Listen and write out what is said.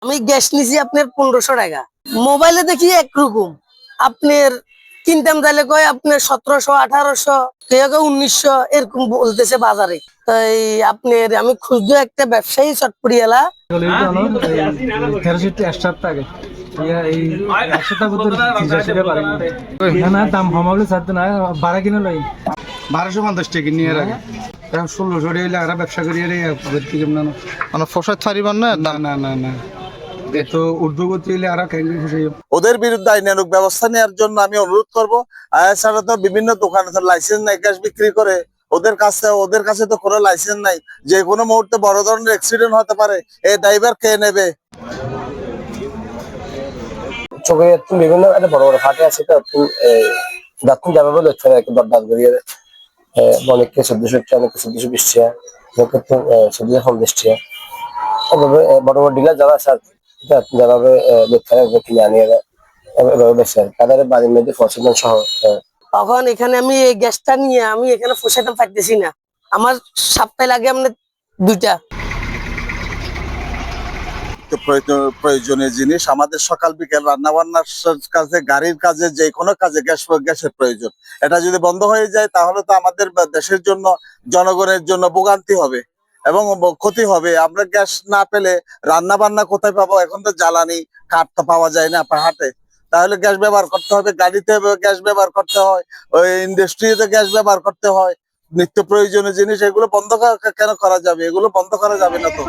আমি গ্যাস নিছি আপনার 1500 টাকা, মোবাইলে দেখি একরকম, আপনার কিনতাম তাহলে কয় আপনার 1700 1800 কেউ 1900 এরকম বলতেছে বাজারে। তাই আপনার আমি খুঁজবো একটা ব্যবসায়ী চটপটিয়ালা। দাম কমাবলে চাইতো না, বাড়া কিনে লই 1250 টাকা নিয়ে রাখে। এখন 1600 টাকা হইলে ব্যবসা করি মানে ফসল ছাড়িবার না না না না না তো ঊর্ধ্বগতি হইলে আর ওদের বিরুদ্ধে আইনানুগ ব্যবস্থা নেওয়ার জন্য আমি অনুরোধ করবো। এছাড়া তো বিভিন্ন দোকানে লাইসেন্স নাই, গ্যাস বিক্রি করে, ওদের কাছে তো কোনো লাইসেন্স নাই। যে কোনো মুহূর্তে বড় ধরনের অ্যাক্সিডেন্ট হতে পারে, এই ড্রাইভার কে নেবে? চোখে বিভিন্ন বড় বড় ফাটে আছে, তো দাঁতুন যাবে বলে হচ্ছে না, একটু দরদার করিয়ে অনেককে 1400 টাকা, অনেককে 1420 টাকা, অনেককে 1450 টাকা। এভাবে বড় বড় ডিলার যারা আছে যাভাবে কিনে আনিয়ে এভাবে বেছে তাদের বাড়ির মধ্যে ফসিলন সহ। তখন এখানে আমি এই গ্যাসটা নিয়ে আমি এখানে পোষাতে পারতেছি না, আমার সপ্তাহে লাগে আপনার 2টা। প্রয়োজনীয় জিনিস আমাদের সকাল বিকেল রান্না বান্নার কাজে, গাড়ির কাজে, যে কোনো কাজে গ্যাসের প্রয়োজন। এটা যদি বন্ধ হয়ে যায় তাহলে তো আমাদের দেশের জন্য, জনগণের জন্য ভোগান্তি হবে এবং ক্ষতি হবে। আমরা গ্যাস না পেলে রান্না বান্না কোথায় পাবো? এখন তো জ্বালানি কাঠ তো পাওয়া যায় না হাটে, তাহলে গ্যাস ব্যবহার করতে হবে, গাড়িতে গ্যাস ব্যবহার করতে হয়, ওই ইন্ডাস্ট্রিতে গ্যাস ব্যবহার করতে হয়, নিত্য প্রয়োজনীয় জিনিস। এগুলো বন্ধ কেন করা যাবে? এগুলো বন্ধ করা যাবে না তো।